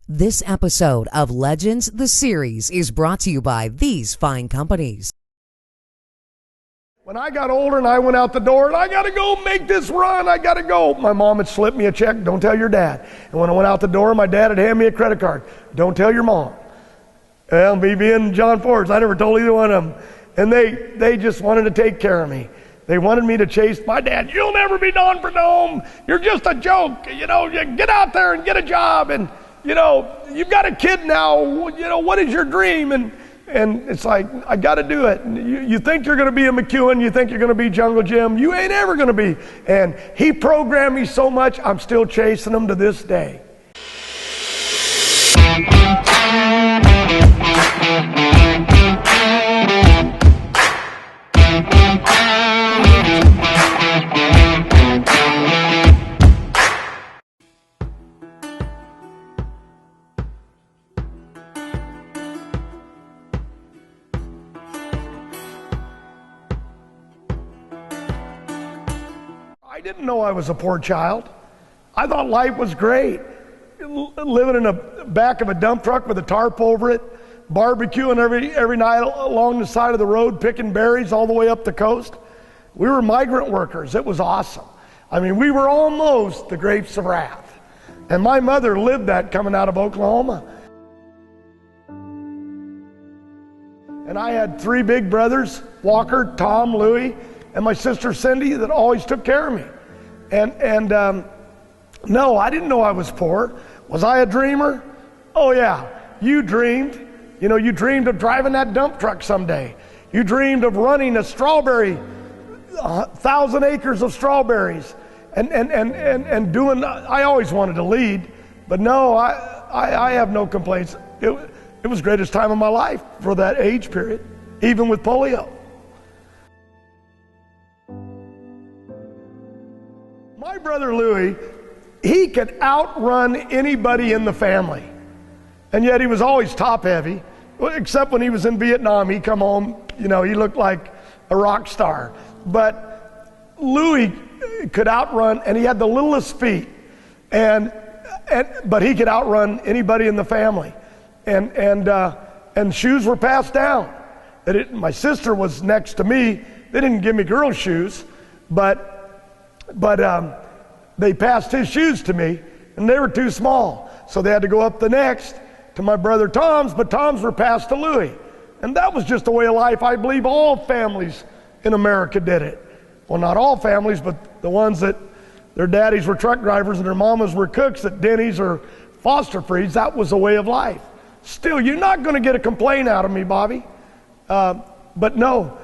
This episode of Legends, the series, is brought to you by these fine companies. When I got older and I went out the door and I got to go make this run, I got to go. My mom had slipped me a check, don't tell your dad. And when I went out the door, my dad had handed me a credit card, don't tell your mom. Well, me being John Forrest, I never told either one of them. And they just wanted to take care of me. They wanted me to chase my dad. You'll never be Don Perdome. You're just a joke. You get out there and get a job. And, you've got a kid now. What is your dream? And it's like, I got to do it. And you think you're going to be a McEwen. You think you're going to be Jungle Jim. You ain't ever going to be. And he programmed me so much, I'm still chasing him to this day. I didn't know I was a poor child. I thought life was great. Living in the back of a dump truck with a tarp over it, barbecuing every night along the side of the road, picking berries all the way up the coast. We were migrant workers. It was awesome. I mean, we were almost the grapes of wrath. And my mother lived that coming out of Oklahoma. And I had three big brothers, Walker, Tom, Louie, and my sister Cindy, that always took care of me. And no, I didn't know I was poor. Was I a dreamer? Oh yeah, you dreamed. You dreamed of driving that dump truck someday. You dreamed of running a 1,000 acres of strawberries and doing, I always wanted to lead, but no, I have no complaints. It was the greatest time of my life for that age period, even with polio. My brother Louie, he could outrun anybody in the family. And yet he was always top heavy, except when he was in Vietnam. He'd come home, he looked like a rock star. But Louie could outrun, and he had the littlest feet. But he could outrun anybody in the family. And shoes were passed down. My sister was next to me. They didn't give me girls' shoes, but they passed his shoes to me, and they were too small. So they had to go up the next to my brother Tom's, but Tom's were passed to Louie. And that was just the way of life. I believe all families in America did it. Well, not all families, but the ones that their daddies were truck drivers and their mamas were cooks at Denny's or Foster Freeds. That was the way of life. Still, you're not going to get a complaint out of me, Bobby. But no,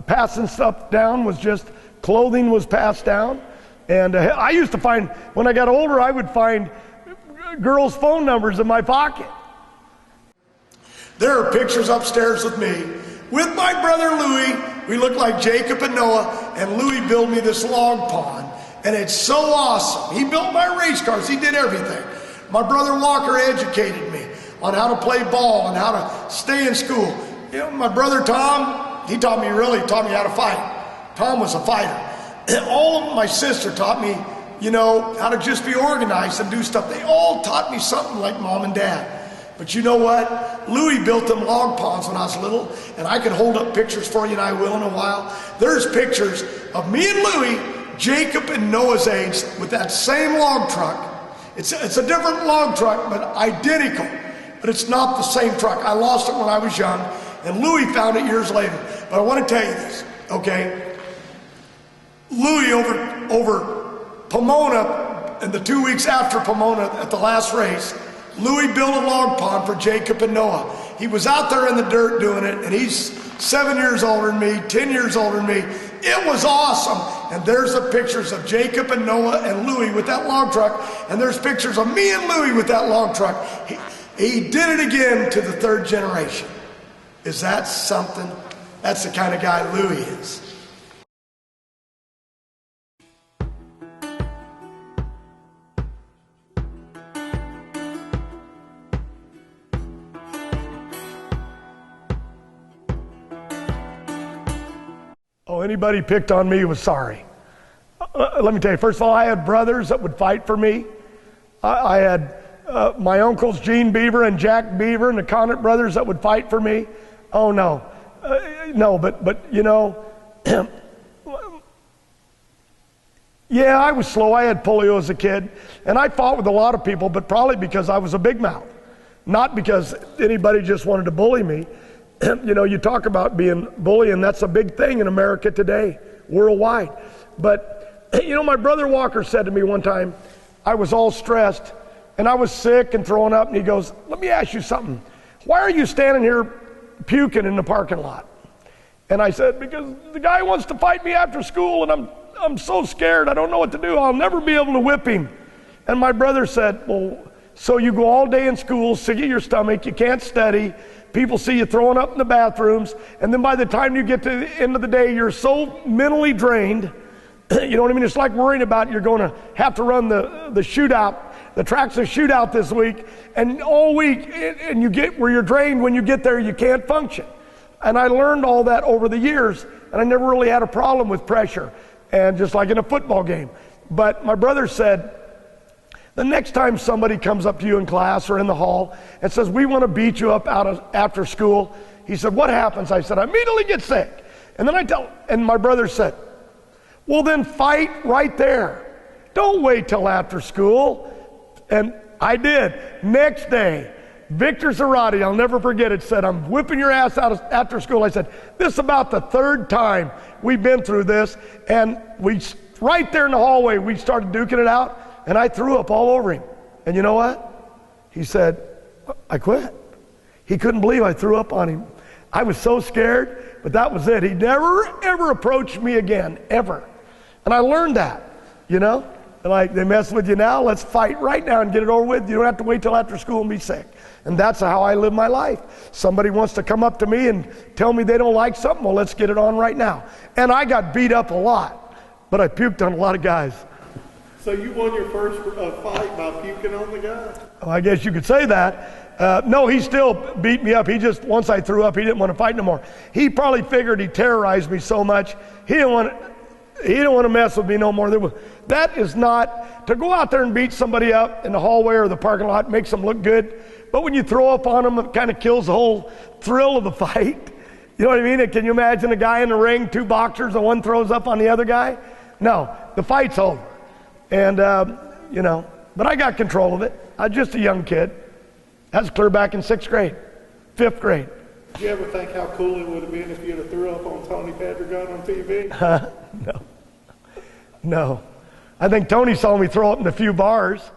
passing stuff down was just, clothing was passed down. And I used to find, when I got older, I would find girls' phone numbers in my pocket. There are pictures upstairs with me. With my brother Louie, we look like Jacob and Noah, and Louie built me this log pond. And it's so awesome. He built my race cars. He did everything. My brother Walker educated me on how to play ball and how to stay in school. My brother Tom, he taught me how to fight. Tom was a fighter. And all of my sister taught me, how to just be organized and do stuff. They all taught me something like mom and dad. But you know what? Louie built them log ponds when I was little, and I can hold up pictures for you, and I will in a while. There's pictures of me and Louie, Jacob and Noah's age, with that same log truck. It's a different log truck, but identical. But it's not the same truck. I lost it when I was young, and Louie found it years later. But I want to tell you this, okay? Louie over Pomona, and the 2 weeks after Pomona at the last race, Louie built a log pond for Jacob and Noah. He was out there in the dirt doing it, and he's 7 years older than me, 10 years older than me. It was awesome. And there's the pictures of Jacob and Noah and Louie with that log truck, and there's pictures of me and Louie with that log truck. He did it again to the third generation. Is that something? That's the kind of guy Louie is. Oh, anybody picked on me was sorry. Let me tell you, first of all, I had brothers that would fight for me. I had my uncles Gene Beaver and Jack Beaver and the Conant brothers that would fight for me. Oh no, no, but you know, yeah, I was slow. I had polio as a kid, and I fought with a lot of people, but probably because I was a big mouth, not because anybody just wanted to bully me. You know, you talk about being bullied, and that's a big thing in America today, worldwide. But, you know, my brother Walker said to me one time, I was all stressed, and I was sick and throwing up, and he goes, let me ask you something. Why are you standing here puking in the parking lot? And I said, because the guy wants to fight me after school, and I'm so scared. I don't know what to do. I'll never be able to whip him. And my brother said, well, so you go all day in school, sick at your stomach, you can't study, people see you throwing up in the bathrooms, and then by the time you get to the end of the day, you're so mentally drained, you know what I mean? It's like worrying about you're going to have to run the shootout, the tracks of shootout this week, and all week, and you get where you're drained. When you get there, you can't function. And I learned all that over the years, and I never really had a problem with pressure, and just like in a football game. But my brother said, the next time somebody comes up to you in class or in the hall and says, we want to beat you up after school, he said, what happens? I said, I immediately get sick. And then and my brother said, well, then fight right there. Don't wait till after school. And I did. Next day, Victor Zarate, I'll never forget it, said, I'm whipping your ass out after school. I said, this is about the third time we've been through this. And right there in the hallway, we started duking it out. And I threw up all over him. And you know what? He said, I quit. He couldn't believe I threw up on him. I was so scared, but that was it. He never, ever approached me again, ever. And I learned that, you know? Like, they mess with you now, let's fight right now and get it over with. You don't have to wait till after school and be sick. And that's how I live my life. Somebody wants to come up to me and tell me they don't like something, well, let's get it on right now. And I got beat up a lot, but I puked on a lot of guys. So you won your first fight by puking on the guy? Well, I guess you could say that. No, he still beat me up. He just, once I threw up, he didn't want to fight no more. He probably figured he terrorized me so much, he didn't want to mess with me no more. That is not, to go out there and beat somebody up in the hallway or the parking lot makes them look good. But when you throw up on them, it kind of kills the whole thrill of the fight. You know what I mean? And can you imagine a guy in the ring, two boxers, and one throws up on the other guy? No, the fight's over. And, you know, but I got control of it. I was just a young kid. That's clear back in 6th grade, 5th grade. Did you ever think how cool it would have been if you had threw up on Tony Pedregon on TV? No. I think Tony saw me throw up in a few bars.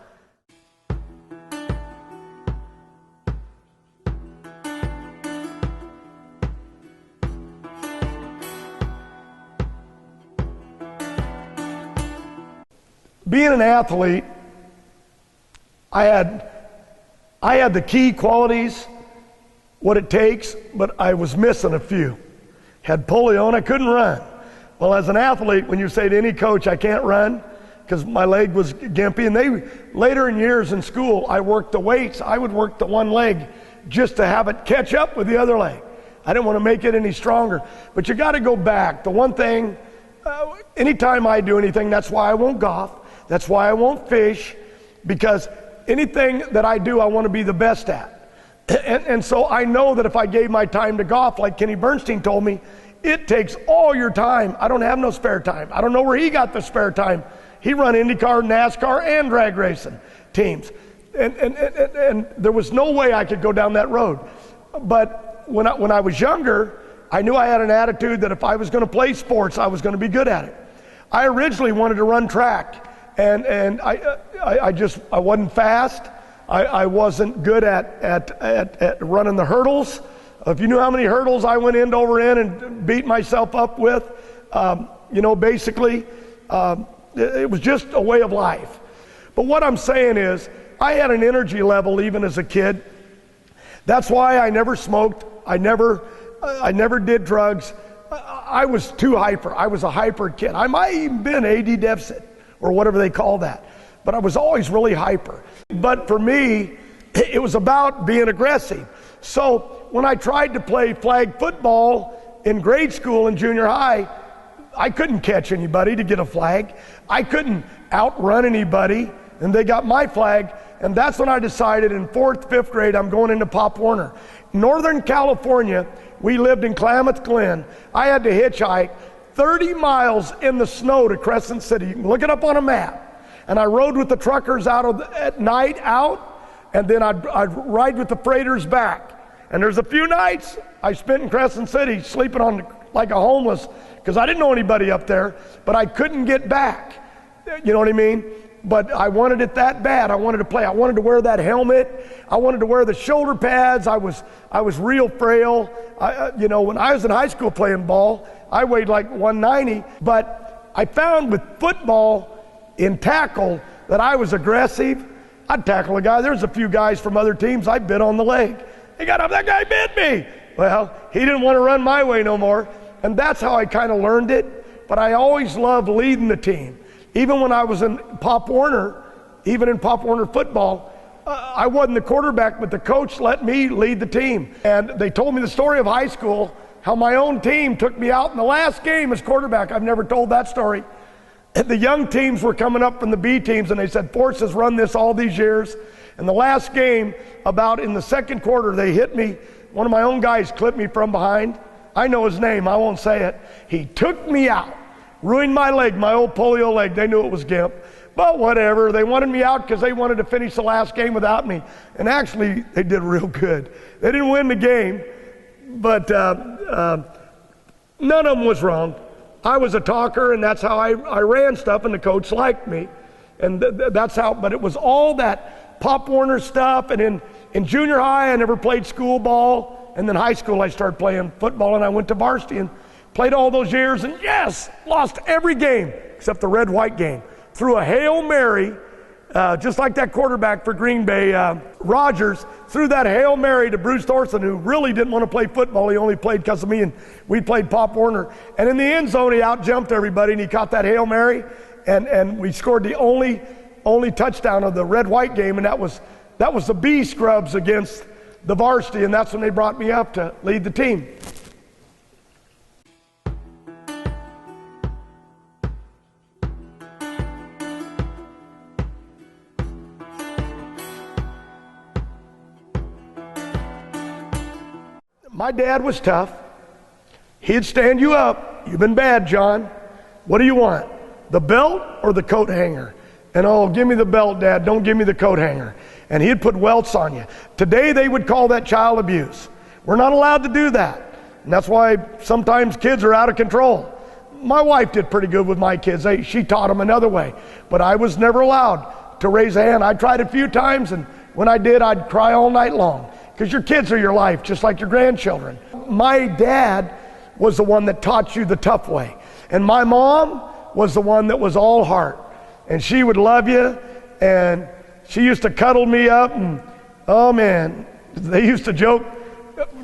Being an athlete, I had the key qualities, what it takes, but I was missing a few. Had polio and I couldn't run. Well, as an athlete, when you say to any coach, I can't run because my leg was gimpy, and later in years in school, I worked the weights. I would work the one leg just to have it catch up with the other leg. I didn't want to make it any stronger. But you got to go back. The one thing, anytime I do anything, that's why I won't golf. That's why I won't fish, because anything that I do, I want to be the best at. And so I know that if I gave my time to golf, like Kenny Bernstein told me, it takes all your time. I don't have no spare time. I don't know where he got the spare time. He run IndyCar, NASCAR, and drag racing teams. And there was no way I could go down that road. But when I was younger, I knew I had an attitude that if I was going to play sports, I was going to be good at it. I originally wanted to run track. And I wasn't fast. I wasn't good at running the hurdles. If you knew how many hurdles I went over in and beat myself up with, you know, basically, it was just a way of life. But what I'm saying is, I had an energy level even as a kid. That's why I never smoked. I never did drugs. I was too hyper. I was a hyper kid. I might even been AD deficit, or whatever they call that. But I was always really hyper. But for me, it was about being aggressive. So when I tried to play flag football in grade school and junior high, I couldn't catch anybody to get a flag. I couldn't outrun anybody, and they got my flag. And that's when I decided in 4th, 5th grade, I'm going into Pop Warner. Northern California, we lived in Klamath Glen. I had to hitchhike 30 miles in the snow to Crescent City. You can look it up on a map. And I rode with the truckers at night out, and then I'd ride with the freighters back. And there's a few nights I spent in Crescent City sleeping on like a homeless, because I didn't know anybody up there, but I couldn't get back. You know what I mean? But I wanted it that bad. I wanted to play. I wanted to wear that helmet. I wanted to wear the shoulder pads. I was real frail. When I was in high school playing ball, I weighed like 190. But I found with football in tackle that I was aggressive. I'd tackle a guy. There's a few guys from other teams I bit on the leg. He got up, that guy bit me. Well, he didn't want to run my way no more. And that's how I kind of learned it. But I always loved leading the team. Even when I was in Pop Warner, even in Pop Warner football, I wasn't the quarterback, but the coach let me lead the team. And they told me the story of high school, how my own team took me out in the last game as quarterback. I've never told that story. And the young teams were coming up from the B teams, and they said, Force has run this all these years. And the last game, about in the second quarter, they hit me. One of my own guys clipped me from behind. I know his name, I won't say it. He took me out. Ruined my leg, my old polio leg. They knew it was gimp. But whatever, they wanted me out because they wanted to finish the last game without me. And actually, they did real good. They didn't win the game, but none of them was wrong. I was a talker, and that's how I ran stuff, and the coach liked me. And that's how, but it was all that Pop Warner stuff. And in junior high, I never played school ball. And then high school, I started playing football, and I went to varsity and played all those years, and yes, lost every game except the red-white game. Threw a Hail Mary, just like that quarterback for Green Bay, Rodgers, threw that Hail Mary to Bruce Thorson, who really didn't want to play football. He only played because of me, and we played Pop Warner. And in the end zone, he out-jumped everybody, and he caught that Hail Mary, and we scored the only touchdown of the red-white game, and that was the B scrubs against the varsity, and that's when they brought me up to lead the team. My dad was tough. He'd stand you up. You've been bad, John. What do you want? The belt or the coat hanger? And oh, give me the belt, Dad. Don't give me the coat hanger. And he'd put welts on you. Today they would call that child abuse. We're not allowed to do that. And that's why sometimes kids are out of control. My wife did pretty good with my kids. She taught them another way. But I was never allowed to raise a hand. I tried a few times, and when I did, I'd cry all night long. Because your kids are your life, just like your grandchildren. My dad was the one that taught you the tough way. And my mom was the one that was all heart. And she would love you, and she used to cuddle me up, and oh man, they used to joke,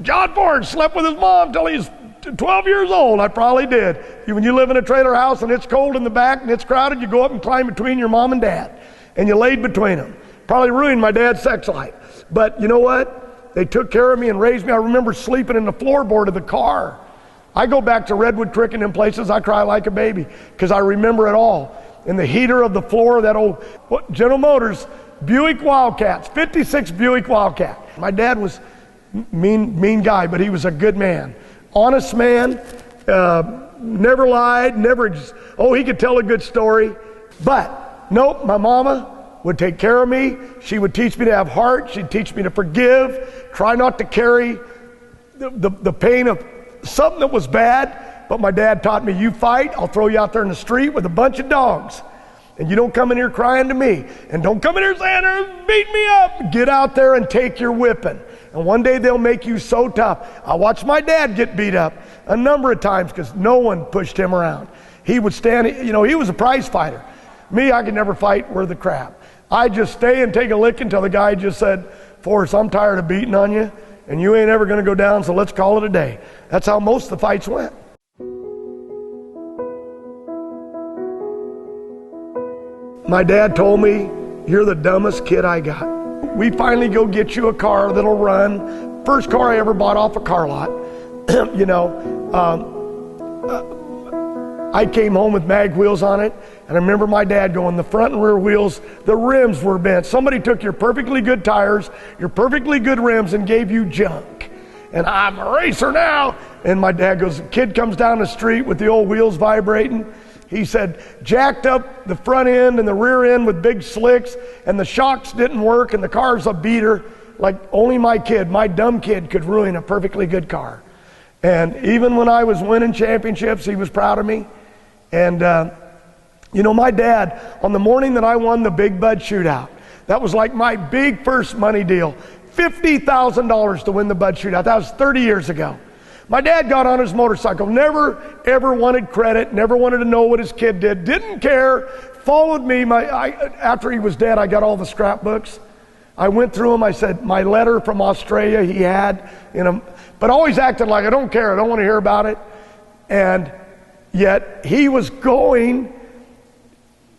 John Ford slept with his mom till he was 12 years old. I probably did. When you live in a trailer house and it's cold in the back and it's crowded, you go up and climb between your mom and dad, and you laid between them. Probably ruined my dad's sex life. But you know what? They took care of me and raised me. I remember sleeping in the floorboard of the car. I go back to Redwood Creek and in places I cry like a baby because I remember it all. In the heater of the floor of that old General Motors Buick Wildcats, 56 Buick Wildcat. My dad was mean guy, but he was a good man. Honest man, never lied, he could tell a good story. But nope, my mama would take care of me. She would teach me to have heart. She'd teach me to forgive, try not to carry the pain of something that was bad. But my dad taught me, you fight, I'll throw you out there in the street with a bunch of dogs. And you don't come in here crying to me. And don't come in here saying, beat me up. Get out there and take your whipping. And one day they'll make you so tough. I watched my dad get beat up a number of times because no one pushed him around. He would stand, he was a prize fighter. Me, I could never fight worth a crap. I'd just stay and take a lick until the guy just said, Forrest, I'm tired of beating on you, and you ain't ever going to go down, so let's call it a day. That's how most of the fights went. My dad told me, you're the dumbest kid I got. We finally go get you a car that'll run. First car I ever bought off a car lot. I came home with mag wheels on it, and I remember my dad going, the front and rear wheels, the rims were bent. Somebody took your perfectly good tires, your perfectly good rims, and gave you junk. And I'm a racer now. And my dad goes, the kid comes down the street with the old wheels vibrating. He said, jacked up the front end and the rear end with big slicks, and the shocks didn't work, and the car's a beater. Like only my kid, my dumb kid, could ruin a perfectly good car. And even when I was winning championships, he was proud of me. And you know, my dad, on the morning that I won the Big Bud Shootout, that was like my big first money deal, $50,000 to win the Bud Shootout. That was 30 years ago. My dad got on his motorcycle, never ever wanted credit, never wanted to know what his kid did, didn't care, followed me. After he was dead, I got all the scrapbooks. I went through them. I said, my letter from Australia he had, but always acted like I don't care, I don't want to hear about it. And yet he was going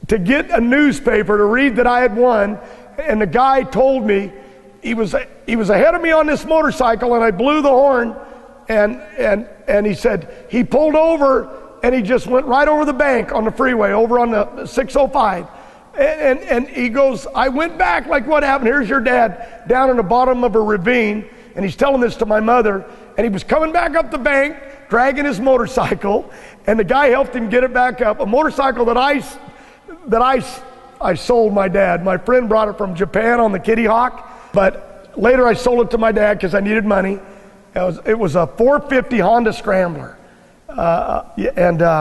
to get a newspaper to read that I had won, and the guy told me he was ahead of me on this motorcycle, and I blew the horn, and he said he pulled over and he just went right over the bank on the freeway over on the 605. And he goes, I went back, like, what happened? Here's your dad down in the bottom of a ravine, and he's telling this to my mother, and he was coming back up the bank, dragging his motorcycle, and the guy helped him get it back up. A motorcycle that I sold my dad. My friend brought it from Japan on the Kitty Hawk, but later I sold it to my dad because I needed money. It was a 450 Honda Scrambler, it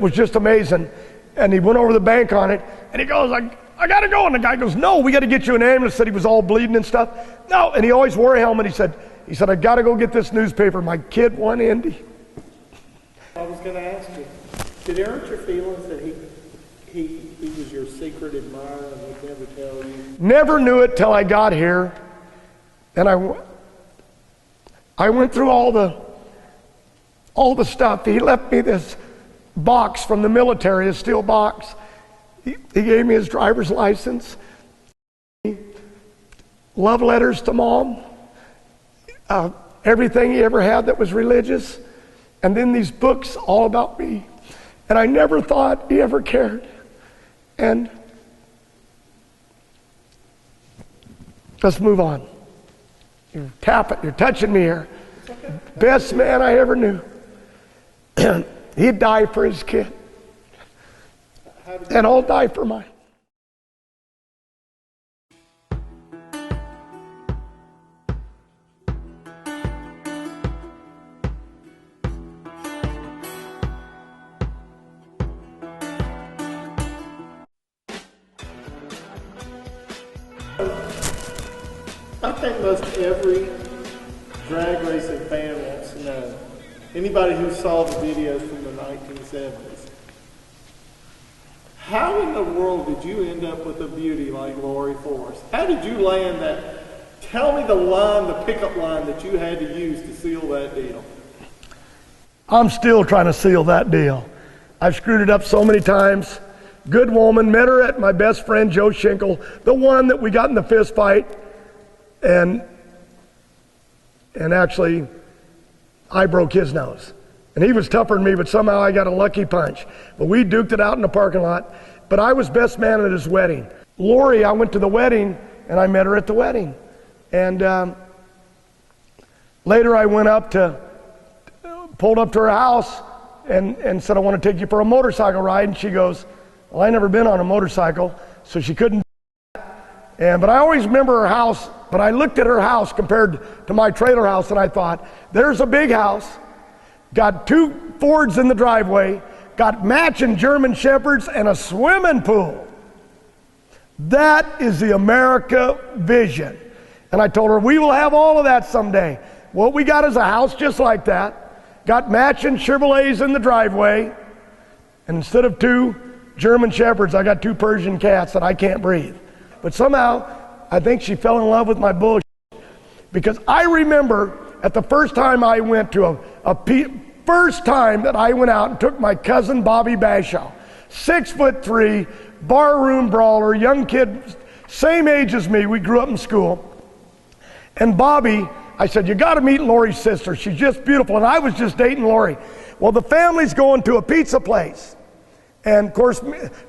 was just amazing. And he went over the bank on it, and he goes, I got to go. And the guy goes, no, we got to get you an ambulance. Said he was all bleeding and stuff. No, and he always wore a helmet. He said, I got to go get this newspaper. My kid won Indy. I was going to ask you, did it hurt your feelings that he was your secret admirer and would never tell you? Never knew it till I got here. And I went through all the stuff. He left me this box from the military, a steel box. He gave me his driver's license, love letters to Mom, everything he ever had that was religious, and then these books all about me. And I never thought he ever cared. And let's move on. You're touching me here. Okay. Best man I ever knew. He'd die for his kid. And I'll die for mine. I think most every drag racing fan wants to know. Anybody who saw the videos from the 1970s. How in the world did you end up with a beauty like Lori Forrest? How did you land that? Tell me the pickup line that you had to use to seal that deal. I'm still trying to seal that deal. I've screwed it up so many times. Good woman, met her at my best friend Joe Schinkel, the one that we got in the fist fight, and actually I broke his nose. And he was tougher than me, but somehow I got a lucky punch. But we duked it out in the parking lot. But I was best man at his wedding. Lori, I went to the wedding, and I met her at the wedding. And later I went pulled up to her house and said, I want to take you for a motorcycle ride. And she goes, well, I never been on a motorcycle, so she couldn't do that. But I always remember her house, but I looked at her house compared to my trailer house, and I thought, there's a big house, got 2 Fords in the driveway, got matching German Shepherds, and a swimming pool. That is the America vision. And I told her, we will have all of that someday. What we got is a house just like that, got matching Chevrolets in the driveway, and instead of 2 German Shepherds, I got 2 Persian cats that I can't breathe. But somehow, I think she fell in love with my bullshit. Because I remember at the first time I went to first time that I went out and took my cousin Bobby Bashaw, 6'3", barroom brawler, young kid, same age as me, we grew up in school. And Bobby, I said, you gotta meet Lori's sister, she's just beautiful, and I was just dating Lori. Well, the family's going to a pizza place. And of course,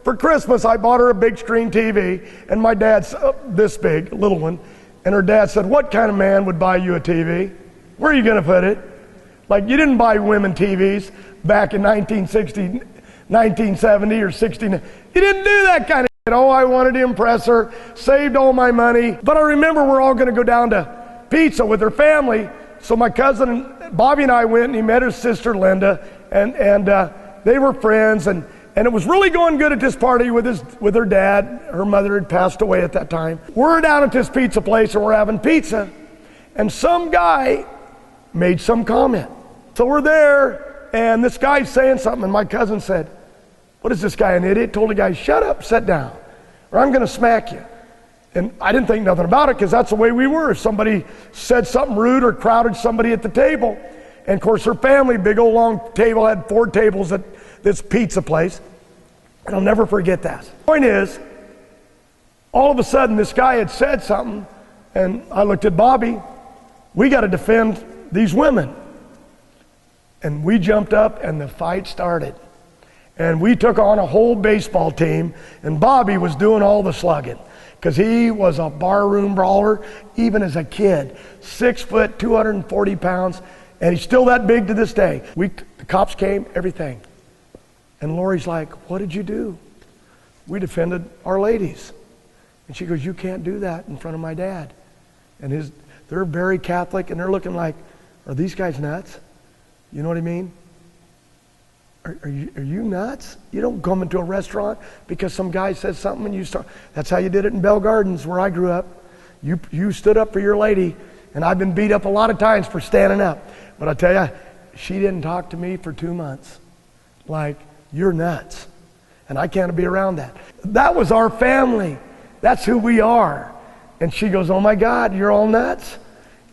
for Christmas, I bought her a big screen TV, and my dad's this big, a little one. And her dad said, what kind of man would buy you a TV? Where are you going to put it? Like, you didn't buy women TVs back in 1960, 1970 or 60. You didn't do that kind of shit. Oh, I wanted to impress her, saved all my money. But I remember we're all going to go down to pizza with her family. So my cousin Bobby and I went, and he met his sister Linda, and they were friends, and it was really going good at this party with her dad. Her mother had passed away at that time. We're down at this pizza place, and we're having pizza, and some guy made some comment. So we're there, and this guy's saying something, and my cousin said, what is this guy, an idiot? Told the guy, shut up, sit down, or I'm going to smack you. And I didn't think nothing about it, because that's the way we were. If somebody said something rude or crowded somebody at the table, and of course her family, big old long table, had 4 tables at this pizza place, and I'll never forget that. The point is, all of a sudden this guy had said something, and I looked at Bobby. We got to defend these women. And we jumped up, and the fight started. And we took on a whole baseball team, and Bobby was doing all the slugging, because he was a barroom brawler, even as a kid. 6 foot, 240 pounds, and he's still that big to this day. The cops came, everything. And Lori's like, what did you do? We defended our ladies. And she goes, you can't do that in front of my dad. And they're very Catholic, and they're looking like, are these guys nuts? You know what I mean? Are you nuts? You don't come into a restaurant because some guy says something and you start. That's how you did it in Bell Gardens where I grew up. You stood up for your lady, and I've been beat up a lot of times for standing up. But I tell you, she didn't talk to me for 2 months. Like, you're nuts. And I can't be around that. That was our family. That's who we are. And she goes, oh my God, you're all nuts?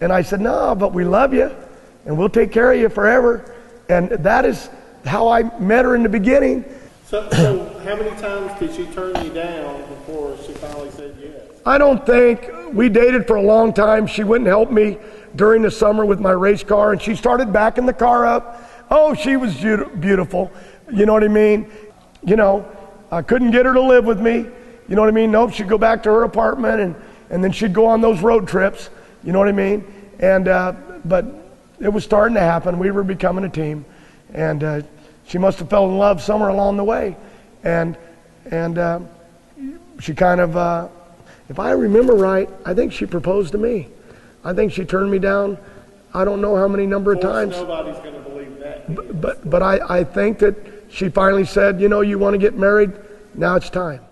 And I said, no, but we love you, and we'll take care of you forever. And that is how I met her in the beginning. So how many times did she turn you down before she finally said yes? I don't think. We dated for a long time. She wouldn't help me during the summer with my race car, and she started backing the car up. Oh, she was beautiful. You know what I mean? You know, I couldn't get her to live with me. You know what I mean? Nope, she'd go back to her apartment, and then she'd go on those road trips. You know what I mean? And but it was starting to happen. We were becoming a team. And she must have fell in love somewhere along the way. And she kind of, if I remember right, I think she proposed to me. I think she turned me down, I don't know how many number of times. Nobody's going to believe that. But I think that she finally said, you know, you want to get married? Now it's time.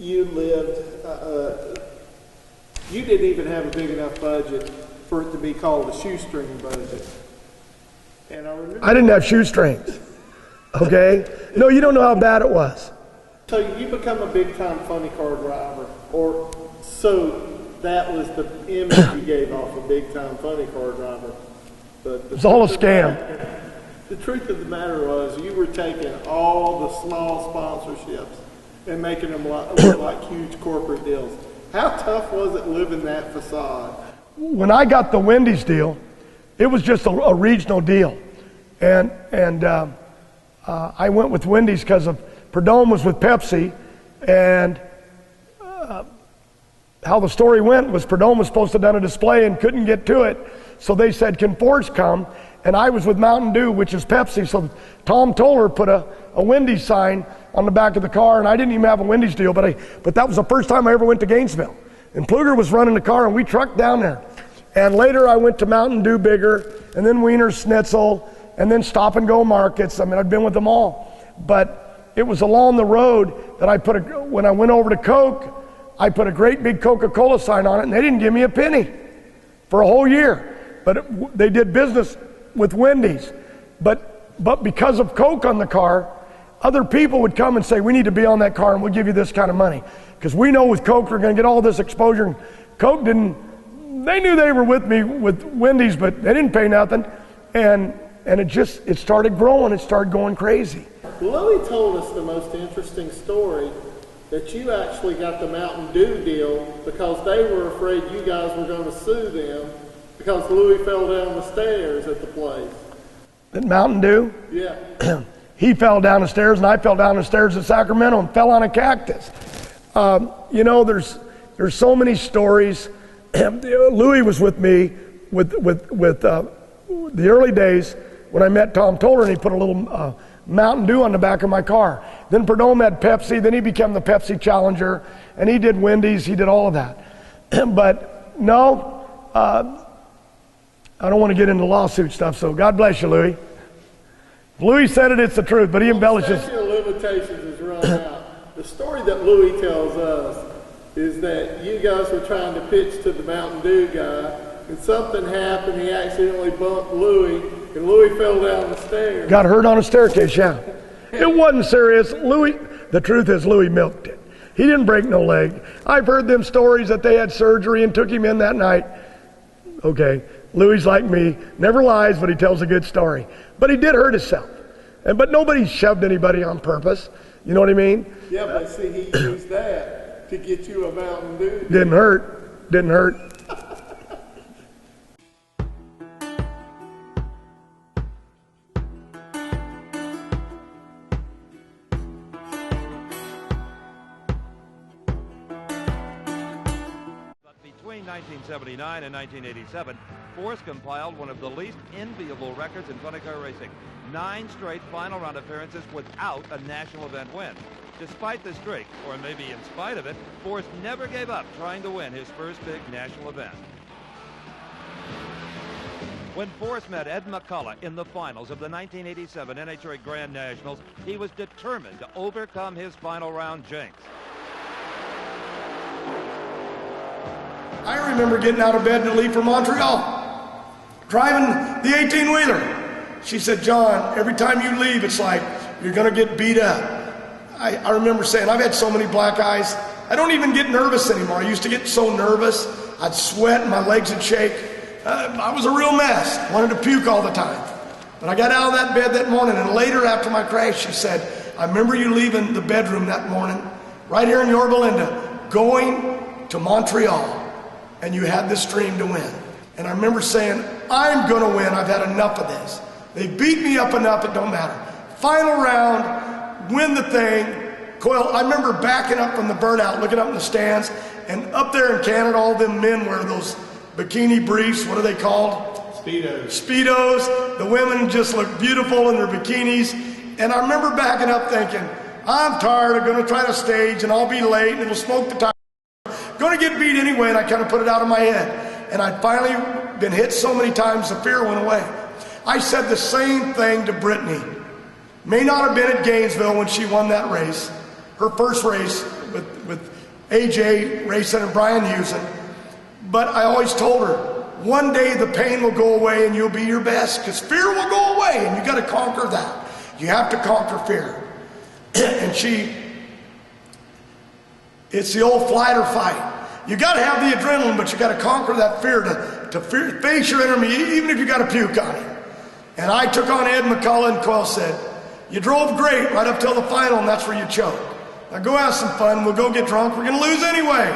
You lived, you didn't even have a big enough budget for it to be called a shoestring budget. And I didn't have shoestrings, okay? No, you don't know how bad it was. So you become a big-time funny car driver, or so that was the image you gave off, a big-time funny car driver. But it was all a scam. The truth of the matter was you were taking all the small sponsorships and making them look like huge corporate deals. How tough was it living that facade? When I got the Wendy's deal, it was just a regional deal. And I went with Wendy's because of Perdome was with Pepsi, and how the story went was Perdome was supposed to have done a display and couldn't get to it. So they said, can Ford's come? And I was with Mountain Dew, which is Pepsi. So Tom Toller put a Wendy's sign on the back of the car, and I didn't even have a Wendy's deal, but that was the first time I ever went to Gainesville. And Pluger was running the car, and we trucked down there. And later I went to Mountain Dew Bigger, and then Wiener Schnitzel, and then Stop and Go Markets. I mean, I'd been with them all. But it was along the road that when I went over to Coke, I put a great big Coca-Cola sign on it, and they didn't give me a penny for a whole year. But they did business with Wendy's. But because of Coke on the car, other people would come and say, we need to be on that car and we'll give you this kind of money. Because we know with Coke we're going to get all this exposure. And Coke they knew they were with me with Wendy's, but they didn't pay nothing. And it started growing, it started going crazy. Louie told us the most interesting story, that you actually got the Mountain Dew deal because they were afraid you guys were going to sue them because Louie fell down the stairs at the place. At Mountain Dew? Yeah. He fell down the stairs, and I fell down the stairs at Sacramento and fell on a cactus. You know, there's so many stories. Louie was with me with the early days when I met Tom Toller, and he put a little Mountain Dew on the back of my car. Then Perdome had Pepsi. Then he became the Pepsi challenger, and he did Wendy's. He did all of that. But no, I don't want to get into lawsuit stuff. So God bless you, Louie. If Louie said it, it's the truth, but he embellishes. Statute of limitations is run out. The story that Louie tells us is that you guys were trying to pitch to the Mountain Dew guy, and something happened. He accidentally bumped Louie, and Louie fell down the stairs. Got hurt on a staircase, yeah. It wasn't serious. The truth is Louie milked it. He didn't break no leg. I've heard them stories that they had surgery and took him in that night. Okay, Louie's like me, never lies, but he tells a good story. But he did hurt himself. But nobody shoved anybody on purpose. You know what I mean? Yeah, but see, he used that to get you a Mountain Dew. Didn't hurt. Didn't hurt. Between 1979 and 1987, Force compiled one of the least enviable records in funny car racing. 9 straight final round appearances without a national event win. Despite the streak, or maybe in spite of it, Force never gave up trying to win his first big national event. When Force met Ed McCullough in the finals of the 1987 NHRA Grand Nationals, he was determined to overcome his final round jinx. I remember getting out of bed to leave for Montreal, driving the 18-wheeler. She said, John, every time you leave, it's like you're going to get beat up. I remember saying, I've had so many black eyes, I don't even get nervous anymore. I used to get so nervous, I'd sweat and my legs would shake. I was a real mess, wanted to puke all the time. But I got out of that bed that morning, and later after my crash, she said, I remember you leaving the bedroom that morning, right here in Yorba Linda, going to Montreal. And you had this dream to win. And I remember saying, I'm going to win. I've had enough of this. They beat me up enough, it don't matter. Final round, win the thing. Coyle, I remember backing up from the burnout, looking up in the stands, and up there in Canada, all them men wear those bikini briefs. What are they called? Speedos. Speedos. The women just look beautiful in their bikinis. And I remember backing up thinking, I'm tired. I'm going to try to stage, and I'll be late, and it'll smoke the tire. Going to get beat anyway, and I kind of put it out of my head. And I'd finally been hit so many times, the fear went away. I said the same thing to Brittany. May not have been at Gainesville when she won that race, her first race with AJ racing and Brian Hewson. But I always told her, one day the pain will go away and you'll be your best, because fear will go away, and you got to conquer that. You have to conquer fear. And it's the old flight or fight. You got to have the adrenaline, but you got to conquer that fear to face your enemy, even if you got to puke on him. And I took on Ed McCullough, and Coyle said, you drove great right up till the final, and that's where you choked. Now go have some fun. We'll go get drunk. We're going to lose anyway.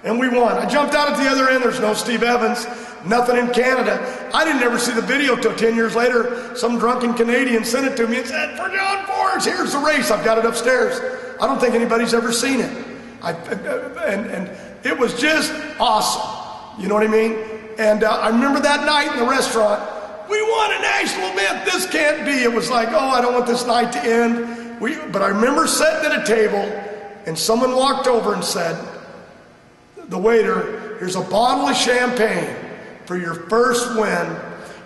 And we won. I jumped out at the other end. There's no Steve Evans, nothing in Canada. I didn't ever see the video till 10 years later. Some drunken Canadian sent it to me and said, for John Force, here's the race. I've got it upstairs. I don't think anybody's ever seen it. And it was just awesome. You know what I mean? And I remember that night in the restaurant, we won a national event. This can't be. It was like, oh, I don't want this night to end. But I remember sitting at a table, and someone walked over and said, the waiter, here's a bottle of champagne for your first win.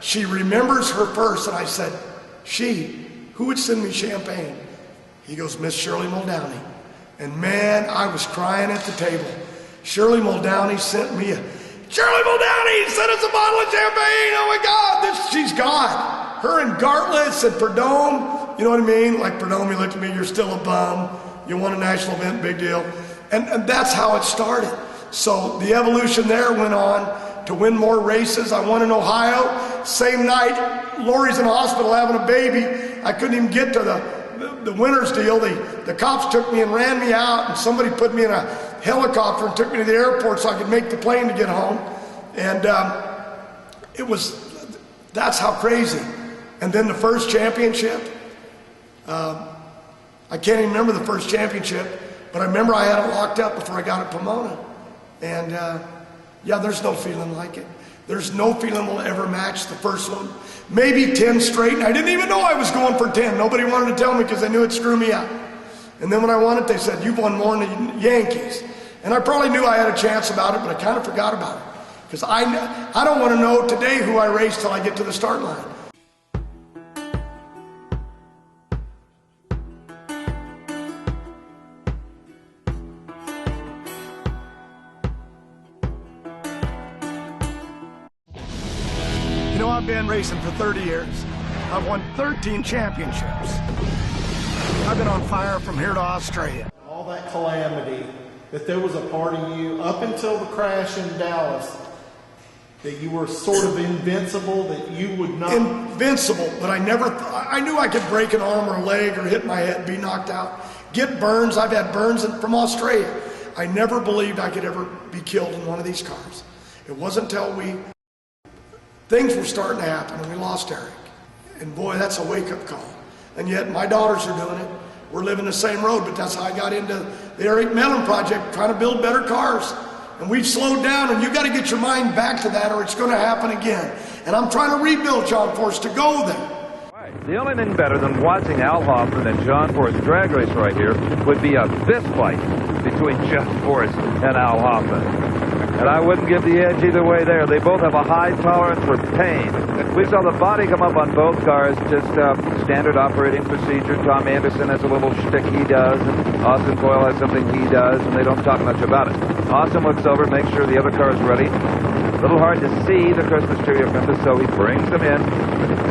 She remembers her first. And I said, who would send me champagne? He goes, Miss Shirley Muldowney. And man, I was crying at the table. Shirley Muldowney sent me Shirley Muldowney sent us a bottle of champagne. Oh my God, she's God. Her and Gartless and Perdome, you know what I mean? Like Perdome, you looked at me, you're still a bum. You won a national event, big deal. And that's how it started. So the evolution there went on to win more races. I won in Ohio. Same night, Lori's in the hospital having a baby. I couldn't even get to the winner's deal, the cops took me and ran me out, and somebody put me in a helicopter and took me to the airport so I could make the plane to get home. And that's how crazy. And then the first championship, I can't even remember the first championship, but I remember I had it locked up before I got to Pomona. And yeah, there's no feeling like it. There's no feeling will ever match the first one. Maybe 10 straight, and I didn't even know I was going for 10. Nobody wanted to tell me because they knew it'd screw me up. And then when I won it, they said, you've won more than the Yankees. And I probably knew I had a chance about it, but I kind of forgot about it. Because I don't want to know today who I raced till I get to the start line. You know, I've been racing for 30 years. I've won 13 championships. I've been on fire from here to Australia. All that calamity, that there was a part of you up until the crash in Dallas, that you were sort of invincible, that you would not... Invincible, but I knew I could break an arm or a leg or hit my head, be knocked out, get burns. I've had burns from Australia. I never believed I could ever be killed in one of these cars. It wasn't until things were starting to happen and we lost Eric. And boy, that's a wake-up call. And yet my daughters are doing it. We're living the same road, but that's how I got into the Eric Mellon project, trying to build better cars. And we've slowed down, and you got to get your mind back to that or it's going to happen again. And I'm trying to rebuild John Force to go there. The only thing better than watching Al Hoffman and John Force drag race right here would be a fist fight between John Force and Al Hoffman. And I wouldn't give the edge either way there. They both have a high tolerance for pain. We saw the body come up on both cars, just standard operating procedure. Tom Anderson has a little shtick he does, and Austin Coyle has something he does, and they don't talk much about it. Austin looks over, makes sure the other car is ready. A little hard to see the Christmas tree of Memphis, so he brings them in,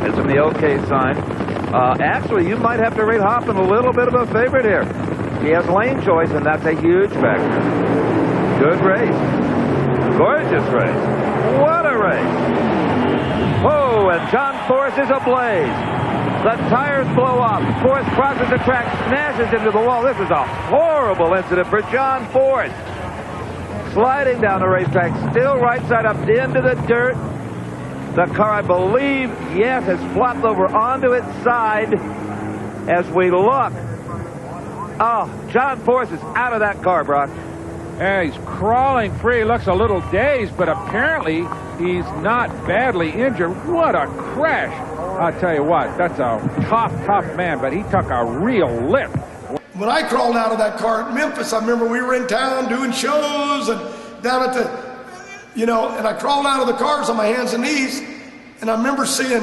gives them the OK sign. Actually, you might have to rate Hoffman a little bit of a favorite here. He has lane choice, and that's a huge factor. Good race. Gorgeous race. What a race. Whoa, and John Force is ablaze. The tires blow up. Force crosses the track, smashes into the wall. This is a horrible incident for John Force. Sliding down the racetrack, still right side up into the dirt. The car, I believe, yes, has flopped over onto its side as we look. Oh, John Force is out of that car, Brock. Yeah, he's crawling free, looks a little dazed, but apparently he's not badly injured. What a crash. I'll tell you what, that's a tough man, but he took a real lift. When I crawled out of that car at Memphis, I remember we were in town doing shows and down at the, and I crawled out of the cars on my hands and knees, and I remember seeing,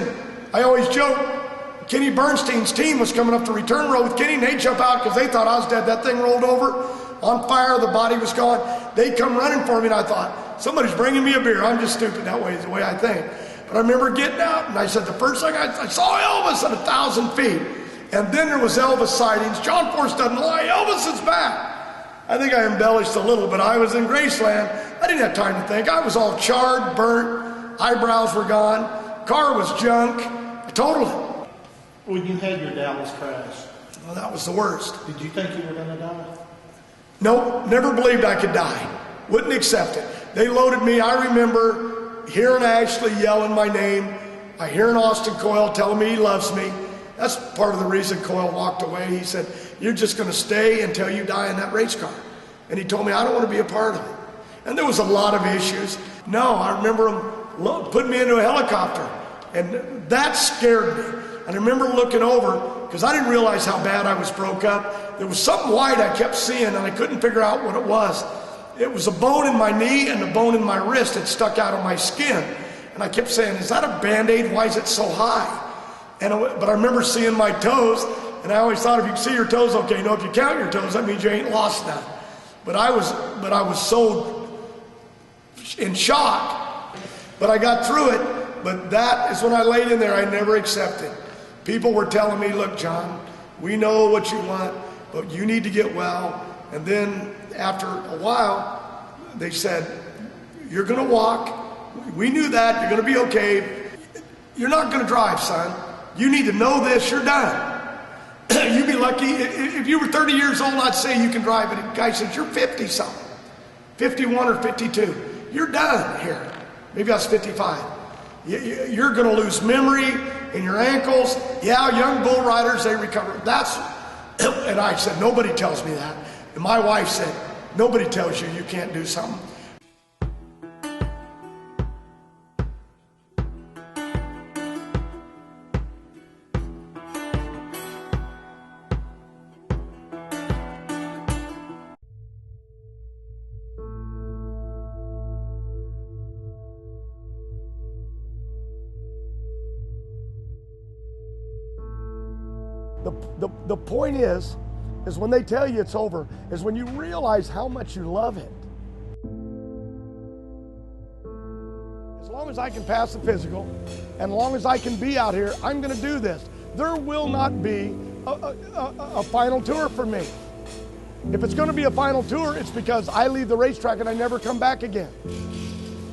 I always joke, Kenny Bernstein's team was coming up to return row with Kenny, and they'd jump out because they thought I was dead. That thing rolled over. On fire, the body was gone. They come running for me, and I thought, somebody's bringing me a beer. I'm just stupid. That way is the way I think. But I remember getting out, and I said, the first thing I saw Elvis at 1,000 feet. And then there was Elvis sightings. John Force doesn't lie. Elvis is back. I think I embellished a little, but I was in Graceland. I didn't have time to think. I was all charred, burnt. Eyebrows were gone. Car was junk. I totaled it. When you had your Dallas crash, Well, that was the worst. did you think you were going to die? Nope, never believed I could die. Wouldn't accept it. They loaded me. I remember hearing Ashley yelling my name. I hearing Austin Coyle telling me he loves me. That's part of the reason Coyle walked away. He said, you're just going to stay until you die in that race car. And he told me, I don't want to be a part of it. And there was a lot of issues. No, I remember him putting me into a helicopter. And that scared me. And I remember looking over, because I didn't realize how bad I was broke up. There was something white I kept seeing, and I couldn't figure out what it was. It was a bone in my knee and a bone in my wrist that stuck out of my skin. And I kept saying, is that a Band-Aid? Why is it so high? But I remember seeing my toes, and I always thought if you see your toes, okay, if you count your toes, that means you ain't lost none. But I was so in shock. But I got through it. But that is when I laid in there, I never accepted. People were telling me, look, John, we know what you want, but you need to get well. And then after a while, they said, you're going to walk. We knew that. You're going to be okay. You're not going to drive, son. You need to know this. You're done. You'd be lucky. If you were 30 years old, I'd say you can drive it. A guy says, you're 50-something, 51 or 52. You're done here. Maybe that's 55. You're going to lose memory in your ankles. Yeah, young bull riders, they recover. And I said, nobody tells me that. And my wife said, nobody tells you you can't do something. The point is when they tell you it's over, is when you realize how much you love it. As long as I can pass the physical, and as long as I can be out here, I'm going to do this. There will not be a final tour for me. If it's going to be a final tour, it's because I leave the racetrack and I never come back again.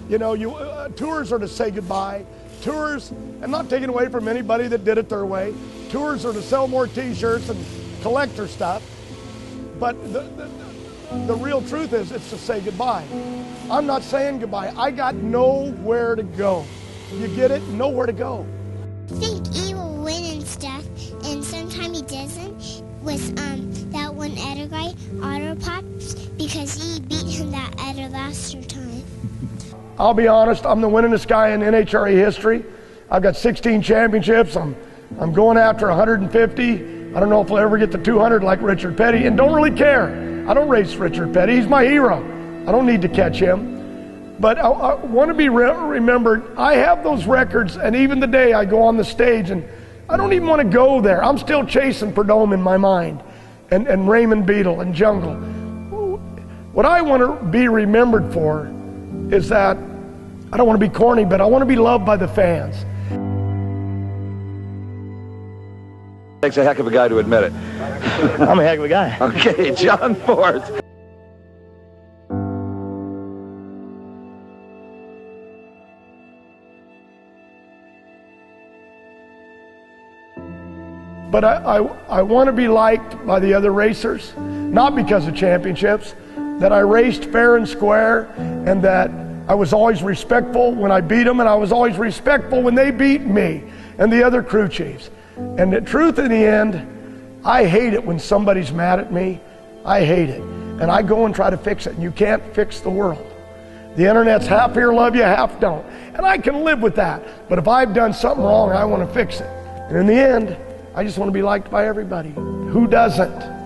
You know, tours are to say goodbye. Tours, and not taking away from anybody that did it their way, tours are to sell more t-shirts and collector stuff, but the real truth is it's to say goodbye. I'm not saying goodbye. I got nowhere to go. You get it? Nowhere to go. I think he will win and stuff, and sometimes he doesn't. With that one other guy, Otto Pops, because he beat him that other last time. I'll be honest, I'm the winningest guy in NHRA history. I've got 16 championships. I'm going after 150. I don't know if I'll ever get to 200 like Richard Petty, and don't really care. I don't race Richard Petty. He's my hero. I don't need to catch him. But I want to be remembered. I have those records, and even the day I go on the stage, and I don't even want to go there. I'm still chasing Prudhomme in my mind, and Raymond Beadle and Jungle. What I want to be remembered for is that I don't want to be corny, but I want to be loved by the fans. Takes a heck of a guy to admit it. I'm a heck of a guy. Okay, John Ford. But I want to be liked by the other racers, not because of championships, that I raced fair and square, and that I was always respectful when I beat them, and I was always respectful when they beat me and the other crew chiefs. And the truth in the end, I hate it when somebody's mad at me. I hate it. And I go and try to fix it. And you can't fix the world. The internet's half here love you, half don't. And I can live with that. But if I've done something wrong, I want to fix it. And in the end, I just want to be liked by everybody. Who doesn't?